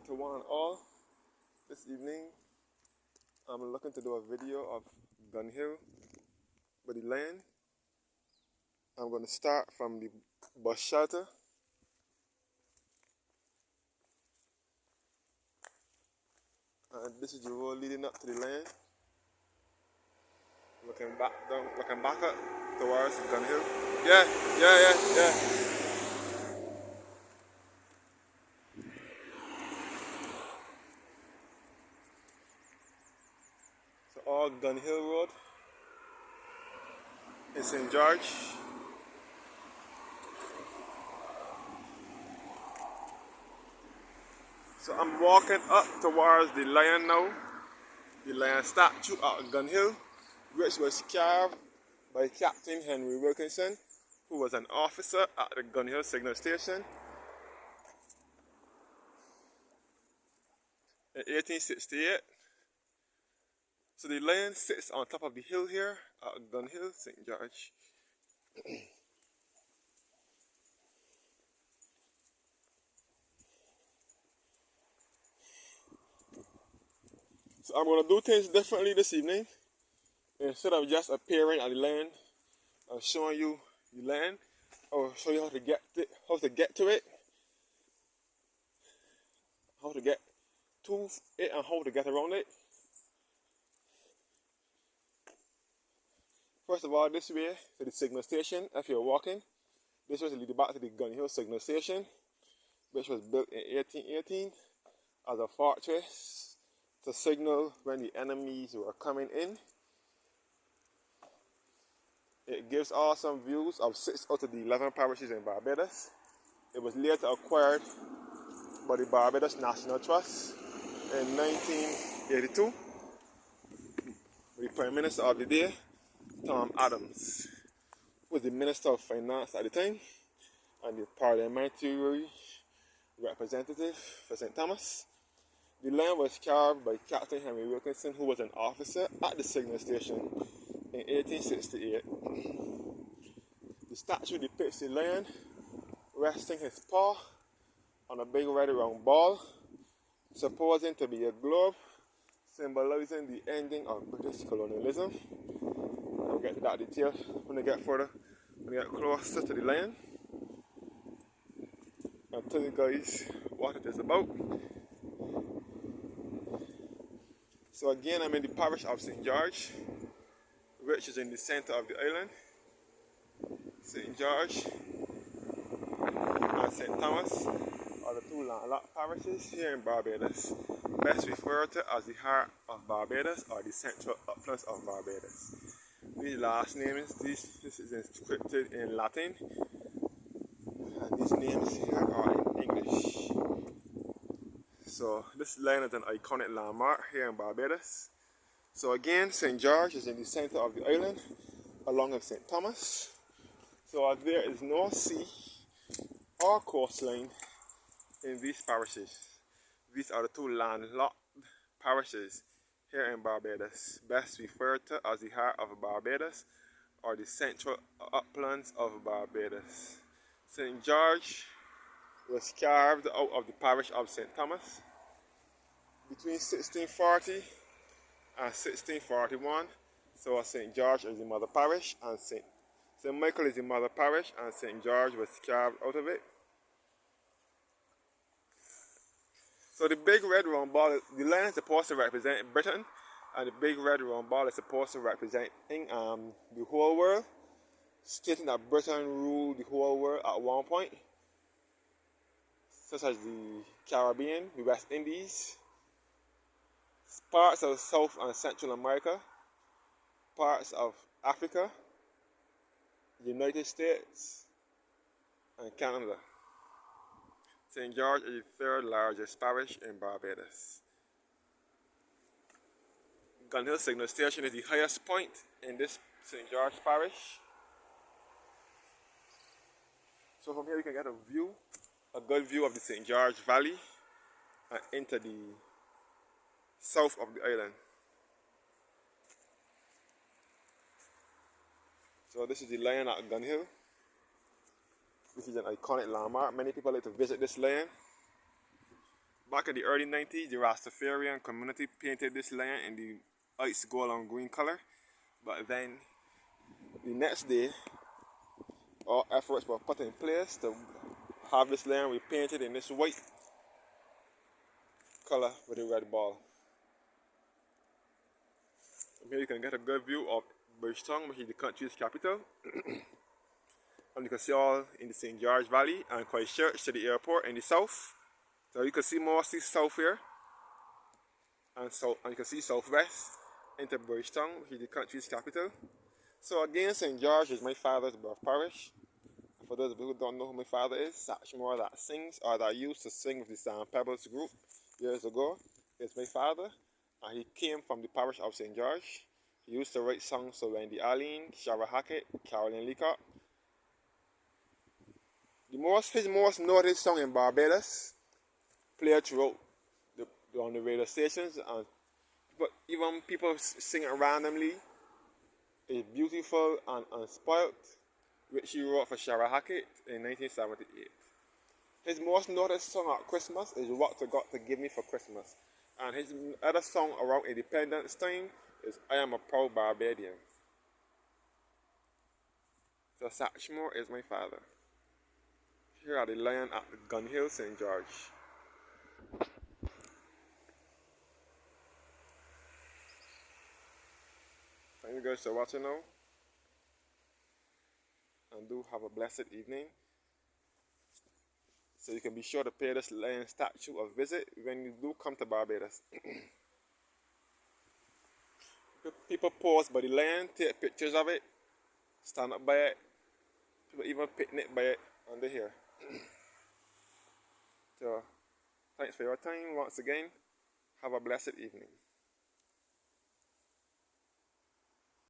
to one and all. This evening I'm looking to do a video of Gun Hill by the land. I'm going to start from the bus shelter. And this is the road leading up to the land. Looking back up towards Gun Hill. Yeah. So all Gun Hill Road in St. George. So I'm walking up towards the lion now, the lion statue at Gun Hill, which was carved by Captain Henry Wilkinson, who was an officer at the Gun Hill signal station in 1868. So the lion sits on top of the hill here at Gun Hill, St. George. So I'm going to do things differently this evening. Instead of just appearing at the land and showing you the land, I will show you how to get to it, how to get to it and how to get around it. First of all, this way to the signal station. If you're walking, this way to lead you back to the Gun Hill signal station, which was built in 1818 as a fortress to signal when the enemies were coming in. It gives awesome views of 6 out of the 11 parishes in Barbados. It was later acquired by the Barbados National Trust in 1982. The Prime Minister of the day, Tom Adams, who was the Minister of Finance at the time and the parliamentary representative for St. Thomas. The land was carved by Captain Henry Wilkinson, who was an officer at the signal station in 1868. The statue depicts the lion resting his paw on a big red round ball, supposing to be a globe, symbolizing the ending of British colonialism. I'll get to that detail when I get closer to the lion. I'll tell you guys what it is about. So again, I'm in the parish of St. George, which is in the center of the island. St. George and St. Thomas are the two landlocked parishes here in Barbados, best referred to as the heart of Barbados or the central uplands of Barbados. These last names, this is inscripted in Latin, and these names here are in English. So this land is an iconic landmark here in Barbados. So again, St. George is in the center of the island, along with St. Thomas. So there is no sea or coastline in these parishes. These are the two landlocked parishes here in Barbados, best referred to as the heart of Barbados or the central uplands of Barbados. St. George was carved out of the parish of St. Thomas between 1640 and 1641. So St. George is the mother parish and St. Michael is the mother parish, and St. George was carved out of it. So the big red round ball, the line is supposed to represent Britain, and the big red round ball is supposed to represent the whole world, stating that Britain ruled the whole world at one point, such as the Caribbean, the West Indies, parts of South and Central America, parts of Africa, the United States, and Canada. St. George is the third largest parish in Barbados. Gun Hill Signal Station is the highest point in this St. George parish. So from here you can get a good view of the St. George Valley and into the south of the island. So this is the lion at Gun Hill. This is an iconic landmark. Many people like to visit this land. Back in the early 90s, the Rastafarian community painted this lion in the ice gold and green color. But then the next day, all efforts were put in place to have this lion repainted in this white color with a red ball. From here you can get a good view of Bridgetown, which is the country's capital. And you can see all in the St. George Valley and Christchurch to the airport in the south. So you can see mostly south here. And you can see southwest into Bridgetown, which is the country's capital. So again, St. George is my father's birth parish. For those of you who don't know who my father is, Satchmore that sings, or that used to sing with the Sand Pebbles group years ago, is my father. And he came from the parish of St. George. He used to write songs to Wendy Arlene, Shara Hackett, Carolyn Leacock. His most noticed song in Barbados, played throughout on the radio stations, but even people sing it randomly, is Beautiful and Unspoilt, which he wrote for Shara Hackett in 1978. His most noticed song at Christmas is What You Got to Give Me for Christmas. And his other song around Independence time is I Am a Proud Barbadian. So Satchmore is my father. Here are the lion at the Gun Hill, St. George. Thank you guys for watching now. And do have a blessed evening. So you can be sure to pay this lion statue a visit when you do come to Barbados. People pause by the lion, take pictures of it, stand up by it. People even picnic by it under here. So thanks for your time once again. Have a blessed evening.